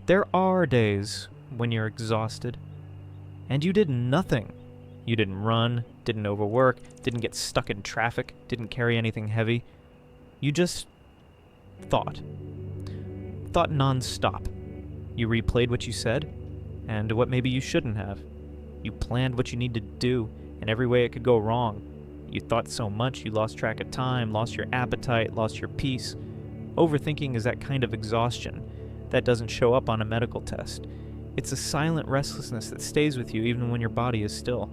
There are days when you're exhausted, and you did nothing. You didn't run, didn't overwork, didn't get stuck in traffic, didn't carry anything heavy. You just thought. Thought non-stop. You replayed what you said, and what maybe you shouldn't have. You planned what you needed to do, in every way it could go wrong. You thought so much you lost track of time, lost your appetite, lost your peace. Overthinking is that kind of exhaustion that doesn't show up on a medical test. It's a silent restlessness that stays with you even when your body is still.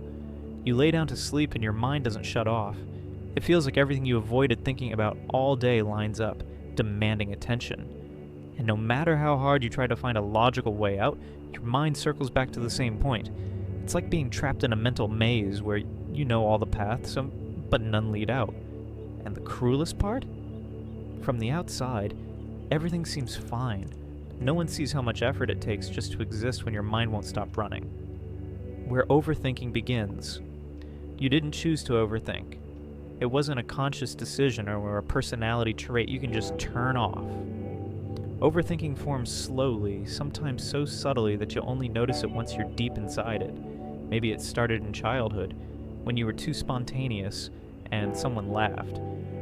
You lay down to sleep and your mind doesn't shut off. It feels like everything you avoided thinking about all day lines up, demanding attention. And no matter how hard you try to find a logical way out, your mind circles back to the same point. It's like being trapped in a mental maze where you know all the paths, but none lead out. And the cruelest part? From the outside, everything seems fine. No one sees how much effort it takes just to exist when your mind won't stop running. Where overthinking begins. You didn't choose to overthink. It wasn't a conscious decision or a personality trait you can just turn off. Overthinking forms slowly, sometimes so subtly that you'll only notice it once you're deep inside it. Maybe it started in childhood, when you were too spontaneous and someone laughed,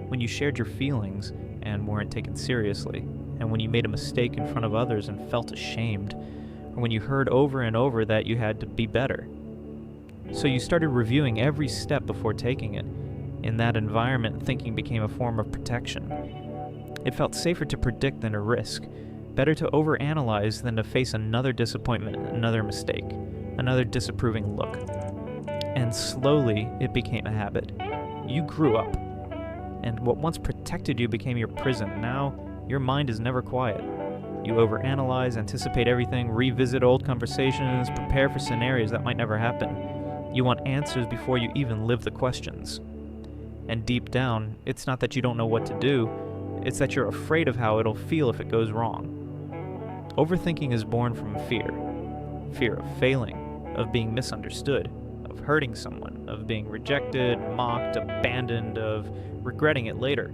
when you shared your feelings and weren't taken seriously, and when you made a mistake in front of others and felt ashamed, or when you heard over and over that you had to be better. So you started reviewing every step before taking it. In that environment, thinking became a form of protection. It felt safer to predict than to risk, better to overanalyze than to face another disappointment, another mistake, another disapproving look. And slowly, it became a habit. You grew up, and what once protected you became your prison. Now, your mind is never quiet. You overanalyze, anticipate everything, revisit old conversations, prepare for scenarios that might never happen. You want answers before you even live the questions. And deep down, it's not that you don't know what to do, it's that you're afraid of how it'll feel if it goes wrong. Overthinking is born from fear. Fear of failing, of being misunderstood, of hurting someone, of being rejected, mocked, abandoned, of regretting it later.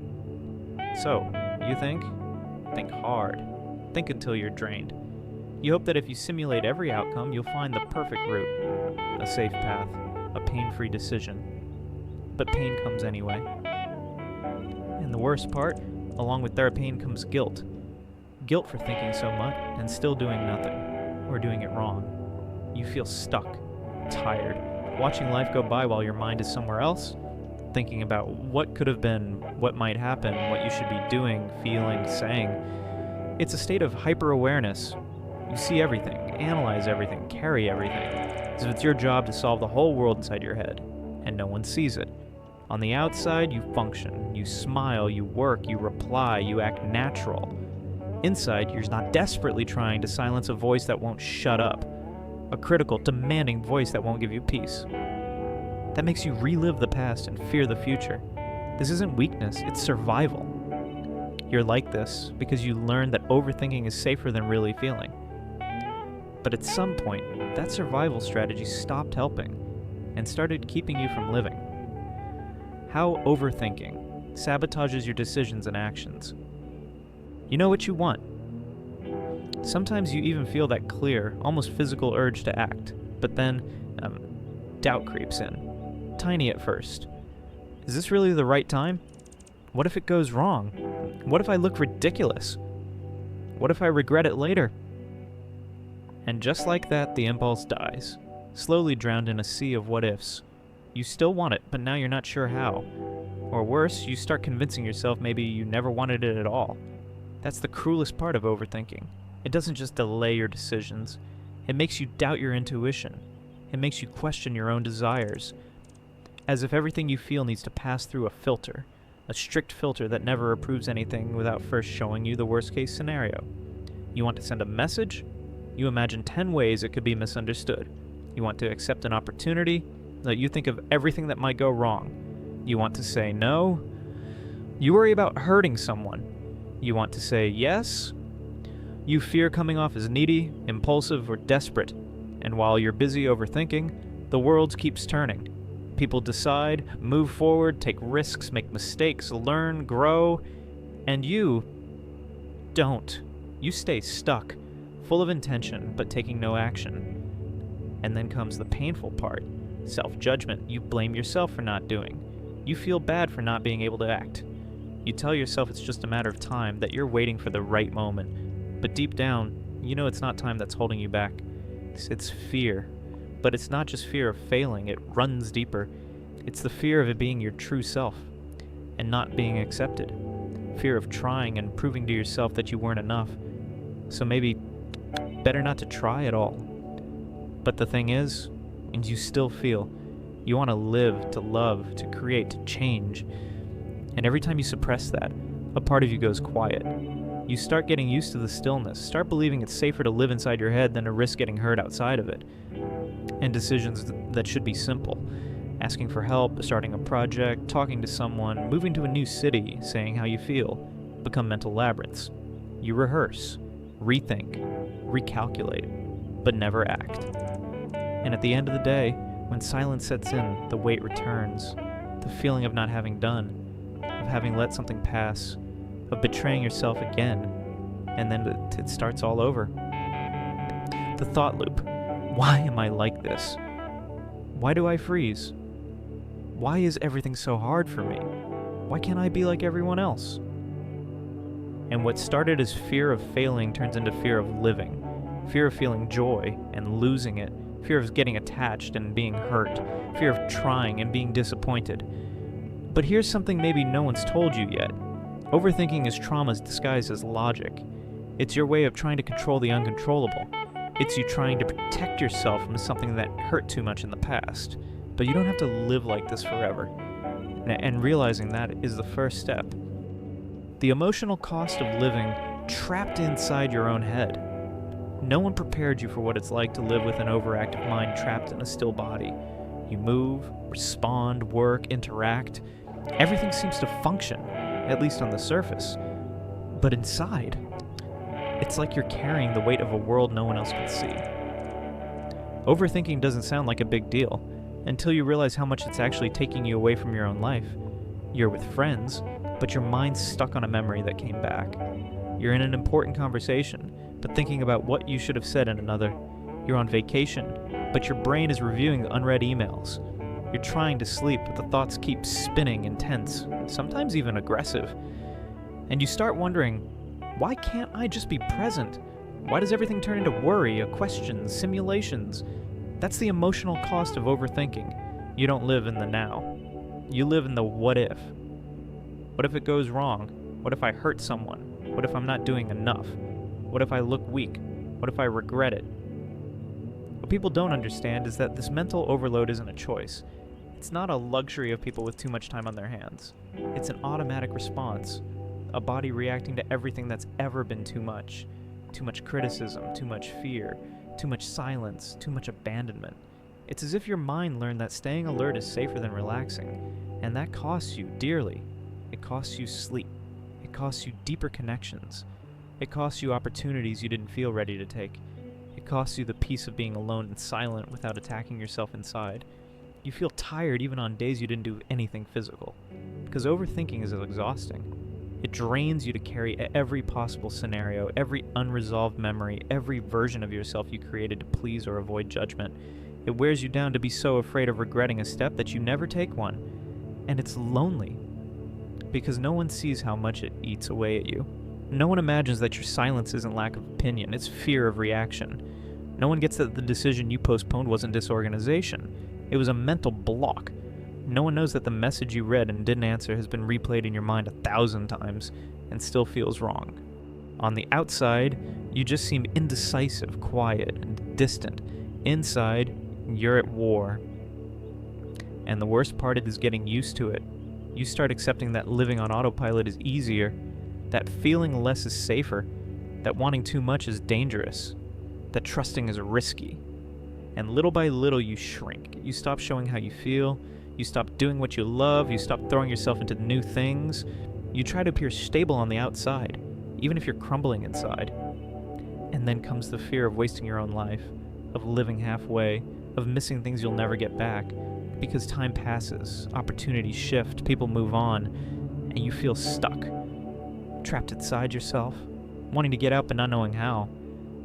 So, you think? Think hard. Think until you're drained. You hope that if you simulate every outcome, you'll find the perfect route, a safe path, a pain-free decision. But pain comes anyway. And the worst part, along with their pain comes guilt. Guilt for thinking so much and still doing nothing, or doing it wrong. You feel stuck, tired, watching life go by while your mind is somewhere else, thinking about what could have been, what might happen, what you should be doing, feeling, saying. It's a state of hyper-awareness. You see everything, analyze everything, carry everything, as if it's your job to solve the whole world inside your head, and no one sees it. On the outside, you function, you smile, you work, you reply, you act natural. Inside, you're not desperately trying to silence a voice that won't shut up, a critical, demanding voice that won't give you peace. That makes you relive the past and fear the future. This isn't weakness, it's survival. You're like this because you learned that overthinking is safer than really feeling. But at some point, that survival strategy stopped helping and started keeping you from living. How overthinking sabotages your decisions and actions. You know what you want. Sometimes you even feel that clear, almost physical urge to act, but then doubt creeps in. Tiny at first. Is this really the right time? What if it goes wrong? What if I look ridiculous? What if I regret it later? And just like that, the impulse dies, slowly drowned in a sea of what-ifs. You still want it, but now you're not sure how. Or worse, you start convincing yourself maybe you never wanted it at all. That's the cruelest part of overthinking. It doesn't just delay your decisions. It makes you doubt your intuition. It makes you question your own desires. As if everything you feel needs to pass through a filter. A strict filter that never approves anything without first showing you the worst-case scenario. You want to send a message? You imagine 10 ways it could be misunderstood. You want to accept an opportunity? You think of everything that might go wrong. You want to say no? You worry about hurting someone. You want to say yes? You fear coming off as needy, impulsive, or desperate. And while you're busy overthinking, the world keeps turning. People decide, move forward, take risks, make mistakes, learn, grow, and you don't. You stay stuck, full of intention but taking no action. And then comes the painful part, self-judgment. You blame yourself for not doing. You feel bad for not being able to act. You tell yourself it's just a matter of time, that you're waiting for the right moment. But deep down, you know it's not time that's holding you back. It's fear. But it's not just fear of failing, it runs deeper. It's the fear of it being your true self and not being accepted. Fear of trying and proving to yourself that you weren't enough. So maybe better not to try at all. But the thing is, and you still feel, you want to live, to love, to create, to change. And every time you suppress that, a part of you goes quiet. You start getting used to the stillness, start believing it's safer to live inside your head than to risk getting hurt outside of it. And decisions that should be simple. Asking for help, starting a project, talking to someone, moving to a new city, saying how you feel, become mental labyrinths. You rehearse, rethink, recalculate, but never act. And at the end of the day, when silence sets in, the weight returns. The feeling of not having done, of having let something pass, of betraying yourself again, and then it starts all over. The thought loop. Why am I like this? Why do I freeze? Why is everything so hard for me? Why can't I be like everyone else? And what started as fear of failing turns into fear of living, fear of feeling joy and losing it, fear of getting attached and being hurt, fear of trying and being disappointed. But here's something maybe no one's told you yet. Overthinking is trauma disguised as logic. It's your way of trying to control the uncontrollable. It's you trying to protect yourself from something that hurt too much in the past. But you don't have to live like this forever. And realizing that is the first step. The emotional cost of living trapped inside your own head. No one prepared you for what it's like to live with an overactive mind trapped in a still body. You move, respond, work, interact. Everything seems to function, at least on the surface. But inside, it's like you're carrying the weight of a world no one else can see. Overthinking doesn't sound like a big deal until you realize how much it's actually taking you away from your own life. You're with friends, but your mind's stuck on a memory that came back. You're in an important conversation, but thinking about what you should have said in another. You're on vacation, but your brain is reviewing unread emails. You're trying to sleep, but the thoughts keep spinning intense, sometimes even aggressive. And you start wondering, why can't I just be present? Why does everything turn into worry, questions, simulations? That's the emotional cost of overthinking. You don't live in the now. You live in the what if. What if it goes wrong? What if I hurt someone? What if I'm not doing enough? What if I look weak? What if I regret it? What people don't understand is that this mental overload isn't a choice. It's not a luxury of people with too much time on their hands. It's an automatic response. A body reacting to everything that's ever been too much. Too much criticism, too much fear, too much silence, too much abandonment. It's as if your mind learned that staying alert is safer than relaxing, and that costs you dearly. It costs you sleep. It costs you deeper connections. It costs you opportunities you didn't feel ready to take. It costs you the peace of being alone and silent without attacking yourself inside. You feel tired even on days you didn't do anything physical, because overthinking is exhausting. It drains you to carry every possible scenario, every unresolved memory, every version of yourself you created to please or avoid judgment. It wears you down to be so afraid of regretting a step that you never take one. And it's lonely, because no one sees how much it eats away at you. No one imagines that your silence isn't lack of opinion, it's fear of reaction. No one gets that the decision you postponed wasn't disorganization. It was a mental block. No one knows that the message you read and didn't answer has been replayed in your mind 1,000 times and still feels wrong. On the outside, you just seem indecisive, quiet, and distant. Inside, you're at war. And the worst part is getting used to it. You start accepting that living on autopilot is easier, that feeling less is safer, that wanting too much is dangerous, that trusting is risky. And little by little you shrink. You stop showing how you feel. You stop doing what you love, you stop throwing yourself into new things. You try to appear stable on the outside, even if you're crumbling inside. And then comes the fear of wasting your own life, of living halfway, of missing things you'll never get back. Because time passes, opportunities shift, people move on, and you feel stuck. Trapped inside yourself, wanting to get out but not knowing how.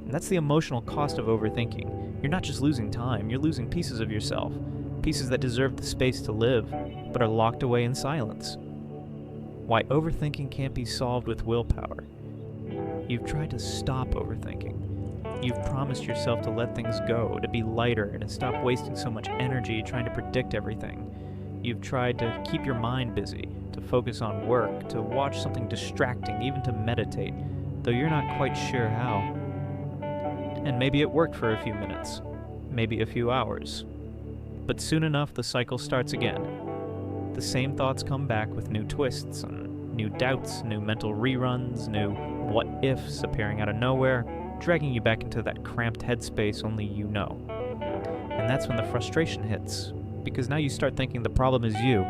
And that's the emotional cost of overthinking. You're not just losing time, you're losing pieces of yourself, pieces that deserve the space to live, but are locked away in silence. Why overthinking can't be solved with willpower. You've tried to stop overthinking. You've promised yourself to let things go, to be lighter, and to stop wasting so much energy trying to predict everything. You've tried to keep your mind busy, to focus on work, to watch something distracting, even to meditate, though you're not quite sure how. And maybe it worked for a few minutes, maybe a few hours. But soon enough, the cycle starts again. The same thoughts come back with new twists and new doubts, new mental reruns, new what-ifs appearing out of nowhere, dragging you back into that cramped headspace only you know. And that's when the frustration hits, because now you start thinking the problem is you,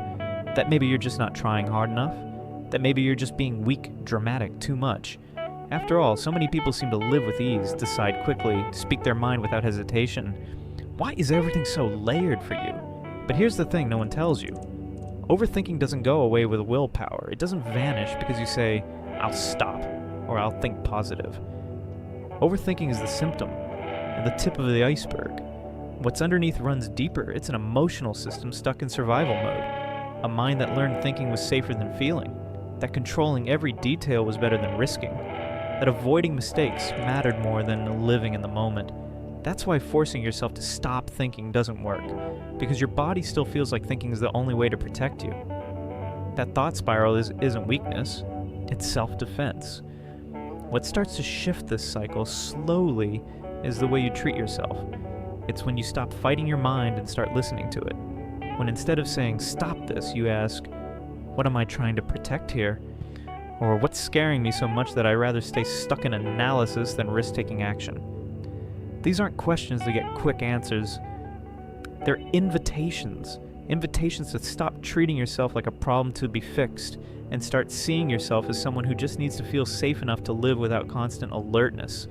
that maybe you're just not trying hard enough, that maybe you're just being weak, dramatic, too much. After all, so many people seem to live with ease, decide quickly, speak their mind without hesitation. Why is everything so layered for you? But here's the thing no one tells you. Overthinking doesn't go away with willpower. It doesn't vanish because you say, I'll stop, or I'll think positive. Overthinking is the symptom, and the tip of the iceberg. What's underneath runs deeper. It's an emotional system stuck in survival mode. A mind that learned thinking was safer than feeling. That controlling every detail was better than risking. That avoiding mistakes mattered more than living in the moment. That's why forcing yourself to stop thinking doesn't work, because your body still feels like thinking is the only way to protect you. That thought spiral isn't weakness, it's self-defense. What starts to shift this cycle slowly is the way you treat yourself. It's when you stop fighting your mind and start listening to it. When instead of saying, stop this, you ask, what am I trying to protect here? Or what's scaring me so much that I'd rather stay stuck in analysis than risk taking action? These aren't questions that get quick answers. They're invitations. Invitations to stop treating yourself like a problem to be fixed and start seeing yourself as someone who just needs to feel safe enough to live without constant alertness.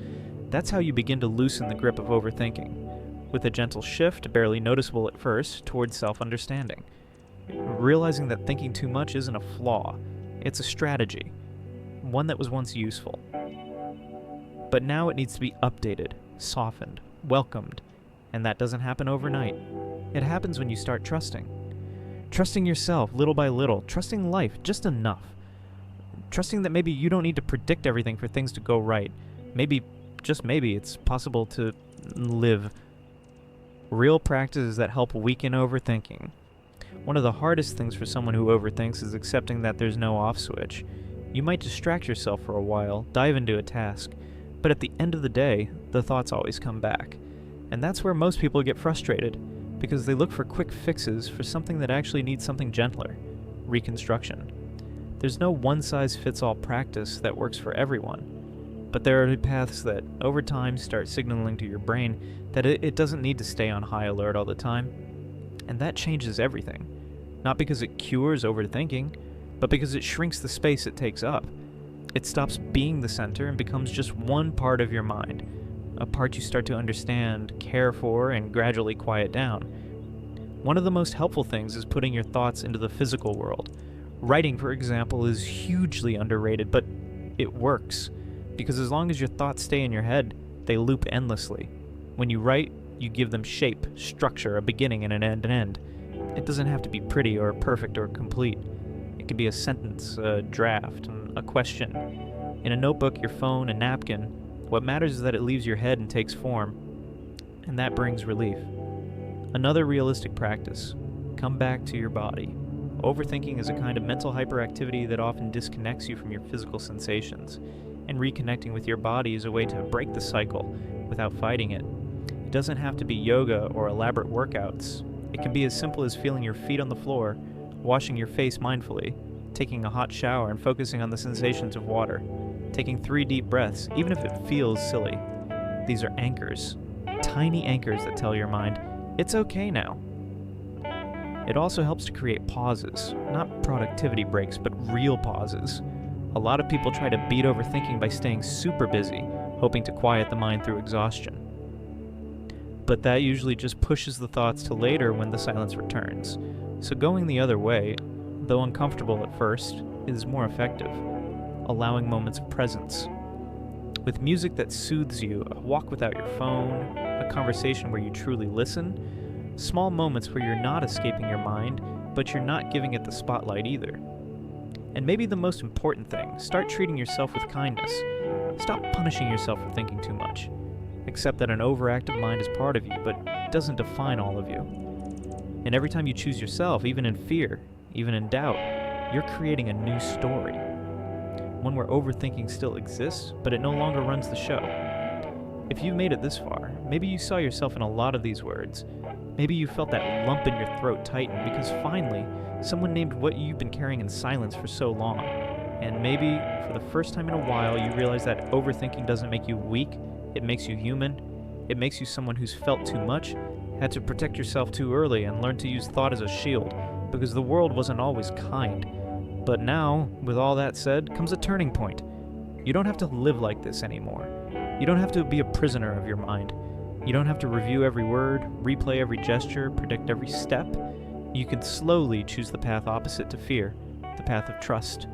That's how you begin to loosen the grip of overthinking, with a gentle shift, barely noticeable at first, towards self-understanding. Realizing that thinking too much isn't a flaw, it's a strategy, one that was once useful. But now it needs to be updated, softened, welcomed, and that doesn't happen overnight. It happens when you start trusting. Trusting yourself little by little, trusting life just enough. Trusting that maybe you don't need to predict everything for things to go right. Maybe, just maybe, it's possible to live. Real practices that help weaken overthinking. One of the hardest things for someone who overthinks is accepting that there's no off switch. You might distract yourself for a while, dive into a task, but at the end of the day, the thoughts always come back. And that's where most people get frustrated, because they look for quick fixes for something that actually needs something gentler, reconstruction. There's no one-size-fits-all practice that works for everyone, but there are paths that, over time, start signaling to your brain that it doesn't need to stay on high alert all the time. And that changes everything. Not because it cures overthinking, but because it shrinks the space it takes up. It stops being the center and becomes just one part of your mind, a part you start to understand, care for, and gradually quiet down. One of the most helpful things is putting your thoughts into the physical world. Writing, for example, is hugely underrated, but it works, because as long as your thoughts stay in your head, they loop endlessly. When you write, you give them shape, structure, a beginning and an end. It doesn't have to be pretty or perfect or complete. It could be a sentence, a draft, a question. In a notebook, your phone, a napkin, what matters is that it leaves your head and takes form, and that brings relief. Another realistic practice: come back to your body. Overthinking is a kind of mental hyperactivity that often disconnects you from your physical sensations, and reconnecting with your body is a way to break the cycle without fighting it. It doesn't have to be yoga or elaborate workouts. It can be as simple as feeling your feet on the floor, washing your face mindfully, taking a hot shower and focusing on the sensations of water, taking 3 deep breaths, even if it feels silly. These are anchors, tiny anchors that tell your mind, it's okay now. It also helps to create pauses, not productivity breaks, but real pauses. A lot of people try to beat overthinking by staying super busy, hoping to quiet the mind through exhaustion. But that usually just pushes the thoughts to later when the silence returns. So going the other way, though uncomfortable at first, is more effective, allowing moments of presence. With music that soothes you, a walk without your phone, a conversation where you truly listen, small moments where you're not escaping your mind, but you're not giving it the spotlight either. And maybe the most important thing, start treating yourself with kindness. Stop punishing yourself for thinking too much. Accept that an overactive mind is part of you, but doesn't define all of you. And every time you choose yourself, even in fear, even in doubt, you're creating a new story. One where overthinking still exists, but it no longer runs the show. If you made it this far, maybe you saw yourself in a lot of these words. Maybe you felt that lump in your throat tighten because finally, someone named what you've been carrying in silence for so long. And maybe, for the first time in a while, you realize that overthinking doesn't make you weak, it makes you human. It makes you someone who's felt too much, had to protect yourself too early, and learned to use thought as a shield, because the world wasn't always kind. But now, with all that said, comes a turning point. You don't have to live like this anymore. You don't have to be a prisoner of your mind. You don't have to review every word, replay every gesture, predict every step. You can slowly choose the path opposite to fear, the path of trust.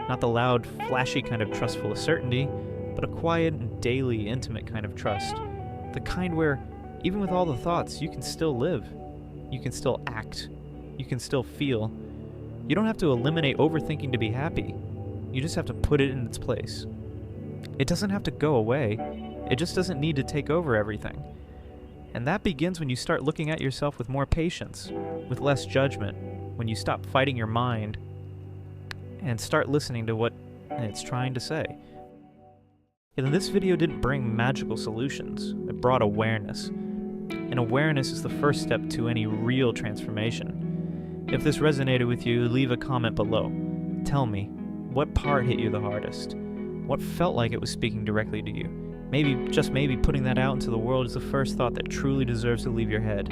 Not the loud, flashy kind of trust full of certainty, but a quiet and daily, intimate kind of trust. The kind where, even with all the thoughts, you can still live. You can still act. You can still feel. You don't have to eliminate overthinking to be happy. You just have to put it in its place. It doesn't have to go away. It just doesn't need to take over everything. And that begins when you start looking at yourself with more patience, with less judgment, when you stop fighting your mind and start listening to what it's trying to say. And this video didn't bring magical solutions. It brought awareness. And awareness is the first step to any real transformation. If this resonated with you, leave a comment below. Tell me, what part hit you the hardest? What felt like it was speaking directly to you? Maybe, just maybe, putting that out into the world is the first thought that truly deserves to leave your head.